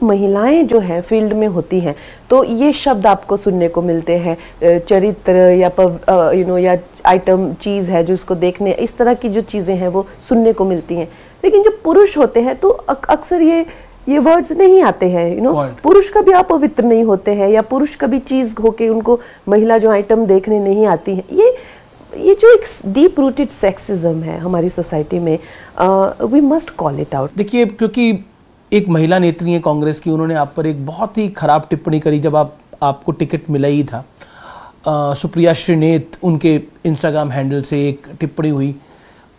महिलाएं जो हैं फील्ड में होती हैं तो ये शब्द आपको सुनने को मिलते हैं, चरित्र या या आइटम चीज है जो इसको देखने, इस तरह की जो चीजें हैं वो सुनने को मिलती हैं। लेकिन जब पुरुष होते हैं तो अक्सर ये वर्ड्स नहीं आते हैं, पुरुष कभी अपवित्र नहीं होते हैं, या पुरुष कभी चीज होके उनको महिला जो आइटम देखने नहीं आती है। ये जो एक डीप रूटेड सेक्सिज्म है हमारी सोसाइटी में, we must call it out. देखिए, क्योंकि एक महिला नेत्री है कांग्रेस की, उन्होंने आप पर एक बहुत ही खराब टिप्पणी करी जब आपको टिकट मिला ही था। सुप्रिया श्रीनेत, उनके इंस्टाग्राम हैंडल से एक टिप्पणी हुई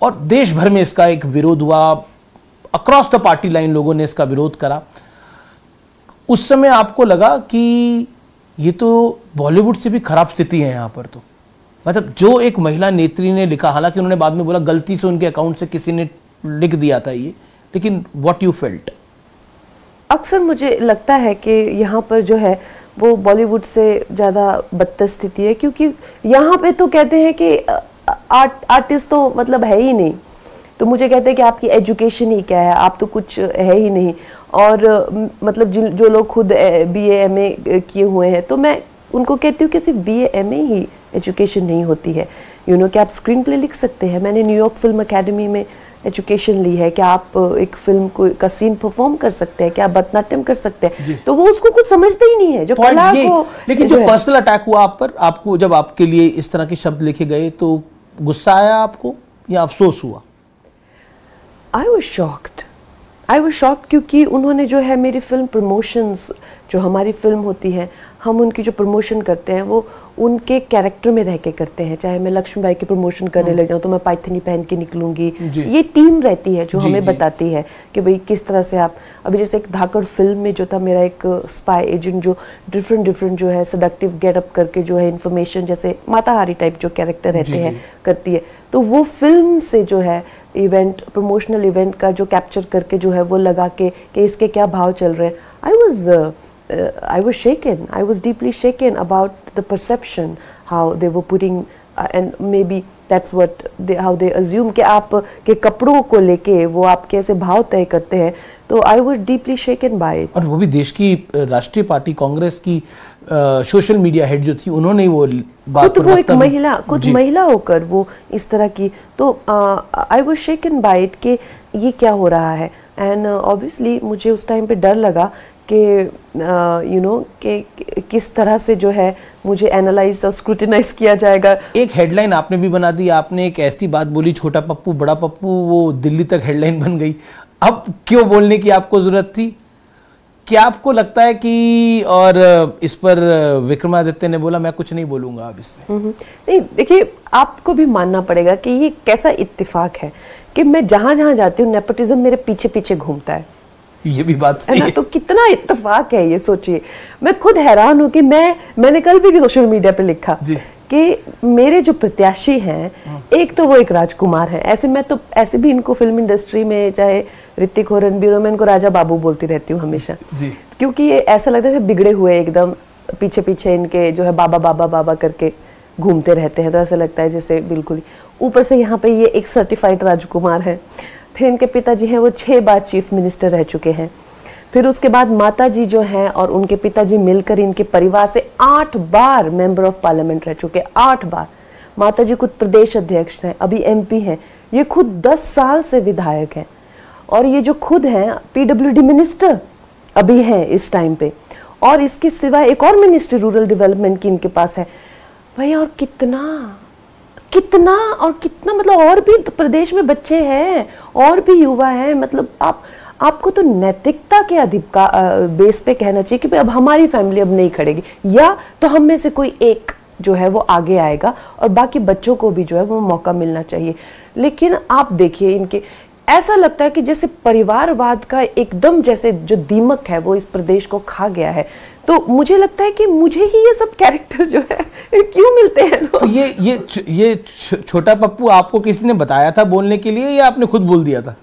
और देश भर में इसका एक विरोध हुआ, अक्रॉस द पार्टी लाइन लोगों ने इसका विरोध करा। उस समय आपको लगा कि ये तो बॉलीवुड से भी खराब स्थिति है यहाँ पर, तो मतलब जो एक महिला नेत्री ने लिखा, हालांकि उन्होंने बाद में बोला गलती से उनके अकाउंट से किसी ने लिख दिया था ये, लेकिन व्हाट यू फेल्ट? अक्सर मुझे लगता है कि यहाँ पर जो है वो बॉलीवुड से ज़्यादा बदतर स्थिति है, क्योंकि यहाँ पे तो कहते हैं कि आर्टिस्ट तो मतलब है ही नहीं, तो मुझे कहते हैं कि आपकी एजुकेशन ही क्या है, आप तो कुछ है ही नहीं। और मतलब जो लोग खुद BA MA किए हुए हैं, तो मैं उनको कहती हूँ कि सिर्फ BA MA ही एजुकेशन नहीं होती है, कि आप स्क्रीन प्ले लिख सकते हैं। मैंने न्यूयॉर्क फिल्म अकेडमी में एजुकेशन ली है, क्या आप एक फिल्म का सीन परफॉर्म कर सकते हैं, क्या आप भरतनाट्यम कर सकते हैं, तो वो उसको कुछ समझते ही नहीं है जो कला को। लेकिन जो पर्सनल अटैक हुआ आप पर, आपको जब आपके लिए इस तरह के शब्द लिखे गए तो गुस्सा आया आपको या अफसोस हुआ? आई वॉज शॉक्ड क्योंकि उन्होंने जो है मेरी फिल्म प्रमोशंस, जो हमारी फिल्म होती है, हम उनकी जो प्रमोशन करते हैं वो उनके कैरेक्टर में रह के करते हैं। चाहे मैं लक्ष्मीबाई की प्रमोशन करने लग जाऊँ तो मैं पाइथनी पहन के निकलूंगी, ये टीम रहती है जो हमें बताती है कि भाई किस तरह से आप। अभी जैसे एक धाकड़ फिल्म में जो था, मेरा एक स्पाई एजेंट जो डिफरेंट जो है सडक्टिव गेटअप करके जो है इन्फॉर्मेशन, जैसे माताहारी टाइप जो कैरेक्टर रहते हैं करती है, तो वो फिल्म से जो है इवेंट, प्रमोशनल इवेंट का जो कैप्चर करके जो है वो लगा के कि इसके क्या भाव चल रहे हैं। I was shaken. I was deeply shaken about the perception, how they were putting, and maybe that's what how they assume कि आप के कपड़ों को लेके वो आप कैसे भाव तय करते हैं। तो I was deeply shaken by it. और वो भी देश की राष्ट्रीय पार्टी कांग्रेस की सोशल मीडिया हेड जो थी, उन्होंने वो बात, खुद वो एक महिला, खुद महिला होकर वो इस तरह की, तो I was shaken by it कि ये क्या हो रहा है। एंड ऑब्वियसली मुझे उस टाइम पे डर लगा कि कि किस तरह से जो है मुझे एनालाइज और स्क्रूटिनाइज किया जाएगा। एक हेडलाइन आपने भी बना दी, आपने एक ऐसी बात बोली, छोटा पप्पू बड़ा पप्पू, वो दिल्ली तक हेडलाइन बन गई। अब क्यों बोलने की आपको जरूरत थी? क्या आपको लगता है कि, और इस पर विक्रमादित्य ने बोला मैं कुछ नहीं बोलूंगा अब इसमें? नहीं, देखिए आपको भी मानना पड़ेगा कि ये कैसा इत्तेफाक है कि मैं जहां जहां जाती हूँ नेपोटिज्म मेरे पीछे पीछे घूमता है। ये भी बात सही है। तो कितना इत्तेफाक है ये, सोचिए। मैं खुद हैरान हूँ कि मैंने कल भी सोशल मीडिया पे लिखा कि मेरे जो प्रत्याशी हैं, एक तो वो एक राजकुमार है। ऐसे भी इनको फिल्म इंडस्ट्री में, चाहे ऋतिक हो, रणबीर हो, मैं इनको राजा बाबू बोलती रहती हूँ हमेशा, क्योंकि ये ऐसा लगता है बिगड़े हुए एकदम पीछे पीछे इनके जो है बाबा बाबा बाबा करके घूमते रहते हैं। तो ऐसा लगता है जैसे बिल्कुल ही ऊपर से यहाँ पे ये एक सर्टिफाइड राजकुमार है। फिर इनके पिताजी हैं वो 6 बार चीफ मिनिस्टर रह चुके हैं। फिर उसके बाद माताजी जो हैं और उनके पिताजी मिलकर इनके परिवार से 8 बार मेंबर ऑफ पार्लियामेंट रह चुके हैं, 8 बार। माताजी खुद प्रदेश अध्यक्ष हैं, अभी MP हैं। ये खुद 10 साल से विधायक हैं, और ये जो खुद हैं PWD मिनिस्टर अभी हैं इस टाइम पे, और इसके सिवा एक और मिनिस्ट्री रूरल डेवलपमेंट की इनके पास है। भाई और कितना मतलब और भी तो प्रदेश में बच्चे हैं और भी युवा हैं। मतलब आपको तो नैतिकता के अधिकार बेस पे कहना चाहिए कि भाई अब हमारी फैमिली अब नहीं खड़ेगी, या तो हम में से कोई एक जो है वो आगे आएगा और बाकी बच्चों को भी जो है वो मौका मिलना चाहिए। लेकिन आप देखिए इनके, ऐसा लगता है कि जैसे परिवारवाद का एकदम जैसे जो दीमक है वो इस प्रदेश को खा गया है। तो मुझे लगता है कि मुझे ही ये सब कैरेक्टर जो है क्यों मिलते हैं। तो ये छोटा पप्पू आपको किसी ने बताया था बोलने के लिए, या आपने खुद बोल दिया था?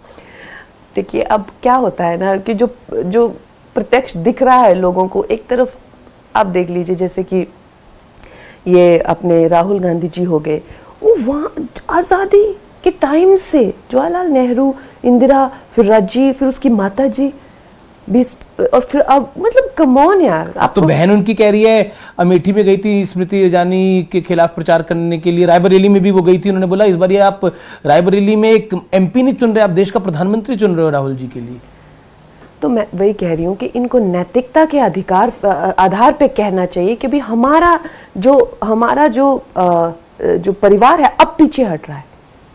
देखिए अब क्या होता है ना कि जो प्रत्यक्ष दिख रहा है लोगों को, एक तरफ आप देख लीजिए जैसे कि ये अपने राहुल गांधी जी हो गए, वो वहाँ आज़ादी के टाइम से जवाहरलाल नेहरू, इंदिरा, फिर राजीव, फिर उसकी माता जी, 20 और फिर अब मतलब कम ऑन यार। अब तो बहन उनकी कह रही है, अमेठी में गई थी स्मृति ईरानी के खिलाफ प्रचार करने के लिए, रायबरेली में भी वो गई थी, उन्होंने बोला इस बार ये आप रायबरेली में एक MP नहीं चुन रहे, आप देश का प्रधानमंत्री चुन रहे हो राहुल जी के लिए। तो मैं वही कह रही हूँ कि इनको नैतिकता के आधार पे कहना चाहिए कि भाई हमारा जो परिवार है अब पीछे हट रहा है,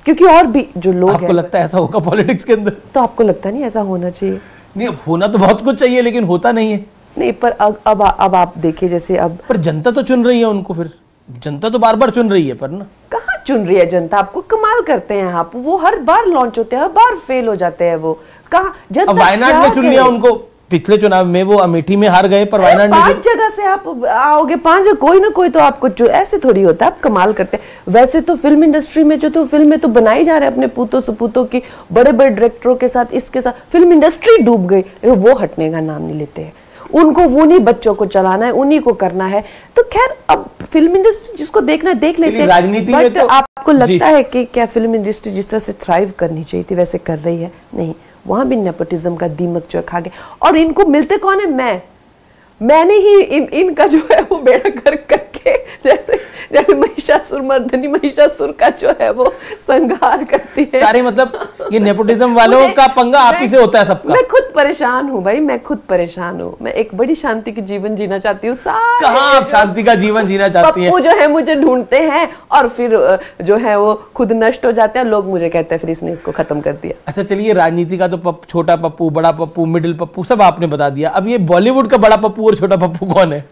क्योंकि और भी जो लोग आपको लगता है ऐसा होगा पॉलिटिक्स के अंदर? तो आपको लगता नहीं ऐसा होना चाहिए? नहीं, होना तो बहुत कुछ चाहिए लेकिन होता नहीं है। नहीं, पर अब आप देखिए, जैसे अब पर जनता तो चुन रही है उनको, फिर जनता तो बार बार चुन रही है, पर ना कहाँ चुन रही है जनता? आपको कमाल करते हैं आप, वो हर बार लॉन्च होते हैं, हर बार फेल हो जाते हैं, वो कहाँ जनता? वायनाड में चुन लिया उनको, पिछले चुनाव में वो अमेठी में हार गए, पर वायनाड में 5 जगह से आप आओगे, 5 कोई ना कोई तो आपको ऐसे थोड़ी होता है, आप कमाल करते हैं। वैसे तो फिल्म इंडस्ट्री में जो फिल्में तो बनाई जा रहे हैं अपने पूतों सपूतों की, बड़े बड़े डायरेक्टरों के साथ, इसके साथ फिल्म इंडस्ट्री डूब गई, वो हटने का नाम नहीं लेते हैं। उनको उन्हीं बच्चों को चलाना है, उन्हीं को करना है। तो खैर अब फिल्म इंडस्ट्री जिसको देखना है देख लेते हैं। राजनीति में तो आपको लगता है कि क्या फिल्म इंडस्ट्री जिस तरह से थ्राइव करनी चाहिए थी वैसे कर रही है? नहीं, वहां भी नेपोटिज्म का दीमक जो खा गया। और इनको मिलते कौन है? मैंने ही इनका जो है वो बेड़ा कर करके जैसे महिषासुर मर्दनी महिषासुर का जो है वो संहार करती है। सारे मतलब ये नेपोटिज्म वालों का पंगा आप ही से होता है सबका। मैं खुद परेशान हूँ भाई, मैं खुद परेशान हूँ। मैं एक बड़ी शांति की जीवन जीना चाहती हूँ। कहाँ आप शांति का जीवन जीना चाहती हैं? पप्पू जो है मुझे ढूंढते हैं और फिर जो है वो खुद नष्ट हो जाते हैं। लोग मुझे कहते हैं फिर इसने इसको खत्म कर दिया। अच्छा चलिए, राजनीति का तो छोटा पप्पू, बड़ा पप्पू, मिडिल पप्पू सब आपने बता दिया। अब ये बॉलीवुड का बड़ा पप्पू और छोटा पप्पू कौन है?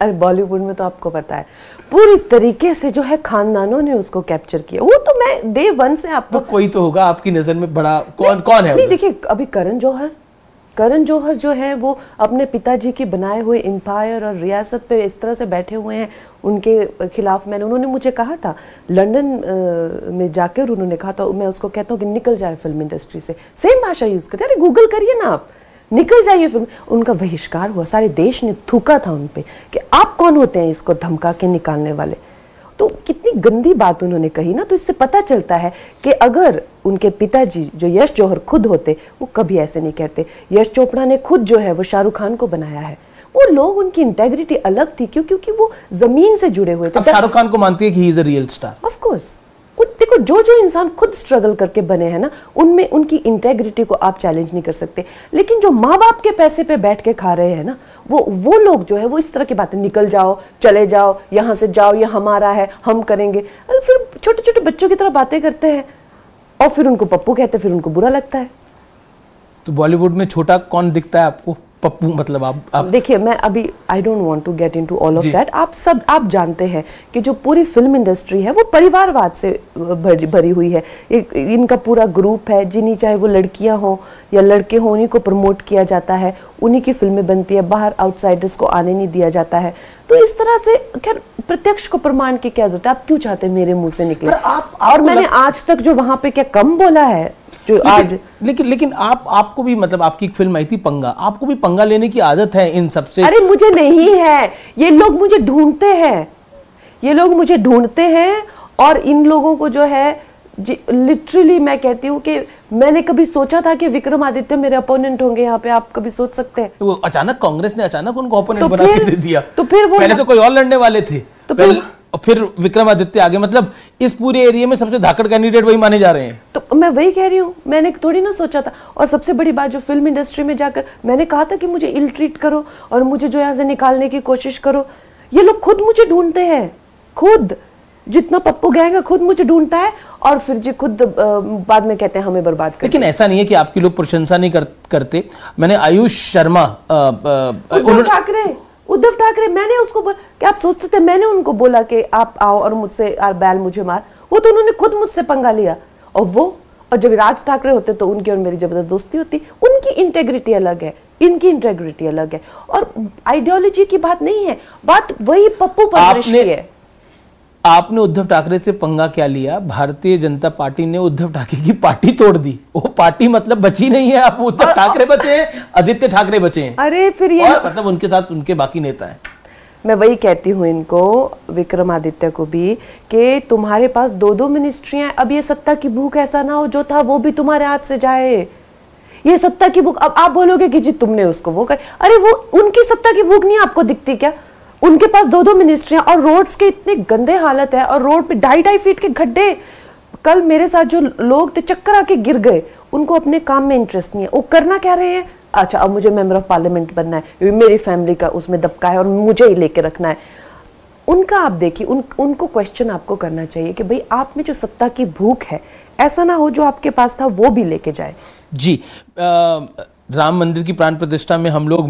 अरे बॉलीवुड में तो आपको पता है पूरी तरीके से जो है खानदानों ने उसको कैप्चर किया। वो तो मैं डे 1 से आपको तो कोई तो होगा आपकी नजर में बड़ा, कौन है? नहीं देखिए, अभी करण जौहर जो है वो अपने पिताजी की बनाए हुए एम्पायर और रियासत पे इस तरह से बैठे हुए हैं। उनके खिलाफ उन्होंने मुझे कहा था लंदन में जाकर, उन्होंने कहा था, मैं उसको कहता हूँ कि निकल जाए फिल्म इंडस्ट्री से, सेम भाषा यूज करते। अरे गूगल करिए ना आप, निकल जाइए फिल्म। उनका बहिष्कार हुआ, सारे देश ने थूका था उन पे कि आप कौन होते हैं इसको धमका के निकालने वाले। तो कितनी गंदी बात उन्होंने कही ना। तो इससे पता चलता है कि अगर उनके पिताजी जो यश जौहर खुद होते, वो कभी ऐसे नहीं कहते। यश चोपड़ा ने खुद जो है वो शाहरुख खान को बनाया है। वो लोग, उनकी इंटेग्रिटी अलग थी क्योंकि वो जमीन से जुड़े हुए थे। अब शाहरुख खान को मानती है कि he is a real star? Of course. देखो जो इंसान खुद स्ट्रगल करके बने हैं ना, उनमें उनकी इंटेग्रिटी को आप चैलेंज नहीं कर सकते। लेकिन जो माँ बाप के पैसे पे बैठ के खा रहे हैं ना, वो लोग जो है वो इस तरह की बातें, निकल जाओ, चले जाओ, यहाँ से जाओ, ये हमारा है, हम करेंगे। अरे फिर छोटे छोटे बच्चों की तरह बातें करते हैं और फिर उनको पप्पू कहते हैं, फिर उनको बुरा लगता है। तो बॉलीवुड में छोटा कौन दिखता है आपको? पप्पू मतलब आप देखिए, मैं अभी I don't want to get into all of that. आप जानते हैं कि जो पूरी फिल्म इंडस्ट्री है वो परिवारवाद से भरी हुई है। इनका पूरा ग्रुप है, जिन्हीं चाहे वो लड़कियां हो या लड़के हो, उन्हीं को प्रमोट किया जाता है, उन्हीं की फिल्में बनती है, बाहर आउटसाइडर्स को आने नहीं दिया जाता है। तो इस तरह से खैर प्रत्यक्ष को प्रमाण की क्या जरूरत है? आप क्यों चाहते हैं मेरे मुंह से निकले? और मैंने आज तक जो वहां पे क्या कम बोला है जो आज। लेकिन आपको भी मतलब आपकी एक फिल्म आई थी पंगा, आपको भी पंगा लेने की आदत है इन सबसे? अरे मुझे नहीं है, ये लोग मुझे ढूंढते हैं, और इन लोगों को जो है लिटरली मैं कहती हूँ कि मैंने कभी सोचा था कि विक्रमादित्य मेरे अपोनेंट होंगे यहाँ पे? आप कभी सोच सकते हैं? तो अचानक कांग्रेस ने अचानक उनको अपोनेंट बना के दे दिया। तो फिर वो पहले तो कोई और लड़ने वाले थे, तो फिर विक्रमादित्य आगे। मतलब इस पूरे एरिया में सबसे धाकड़ कैंडिडेट वही माने जा रहे हैं। तो मैं वही कह रही हूँ, मैंने थोड़ी ना सोचा था। और सबसे बड़ी बात, जो फिल्म इंडस्ट्री में जाकर मैंने कहा था कि मुझे इल ट्रीट करो और मुझे जो यहाँ से निकालने की कोशिश करो, ये लोग खुद मुझे ढूंढते हैं। खुद जितना पप्पू गैंग है खुद मुझे ढूंढता है और फिर जी खुद बाद में कहते हैं हमें बर्बाद कर। लेकिन ऐसा नहीं है कि आपकी लोग प्रशंसा नहीं करते। मैंने आयुष शर्मा, उद्धव ठाकरे, मैंने उसको क्या आप सोच सकते, मैंने उनको बोला कि आप आओ और मुझसे बैल मुझे मार, वो तो उन्होंने खुद मुझसे पंगा लिया। और जब राज ठाकरे होते तो उनकी और मेरी जबरदस्त दोस्ती होती। उनकी इंटेग्रिटी अलग है, इनकी इंटेग्रिटी अलग है, और आइडियोलॉजी की बात नहीं है, बात वही पप्पू परवरिश की है। आपने उद्धव ठाकरे से पंगा क्या लिया? भारतीय जनता पार्टी ने उद्धव ठाकरे की पार्टी तोड़ दी। वो पार्टी मतलब बची नहीं है, आप उद्धव ठाकरे बचे हैं, आदित्य ठाकरे बचे हैं। अरे फिर ये और मतलब उनके साथ उनके बाकी नेता हैं। मैं वही कहती हूँ इनको, विक्रमादित्य को भी, कि तुम्हारे पास 2-2 मिनिस्ट्रियां। अब ये सत्ता की भूख ऐसा ना हो जो था वो भी तुम्हारे हाथ से जाए। ये सत्ता की भूख। अब आप बोलोगे कि जी तुमने उसको वो कर, अरे वो उनकी सत्ता की भूख नहीं आपको दिखती क्या? उनके पास 2-2 मिनिस्ट्रियां और रोड्स के इतने गंदे हालत है, और रोड पे 2.5 फीट के गड्ढे। कल मेरे साथ जो लोग थे चक्कर आके गिर गए, उनको अपने काम में इंटरेस्ट नहीं है। वो करना क्या रहे हैं, अच्छा अब मुझे मेंबर ऑफ पार्लियामेंट बनना है, मेरी फैमिली का उसमें दबका है और मुझे ही लेके रखना है। उनका आप देखिए, उनको क्वेश्चन आपको करना चाहिए कि भाई आप में जो सत्ता की भूख है, ऐसा ना हो जो आपके पास था वो भी लेके जाए। जी, राम मंदिर की प्राण प्रतिष्ठा में हम लोग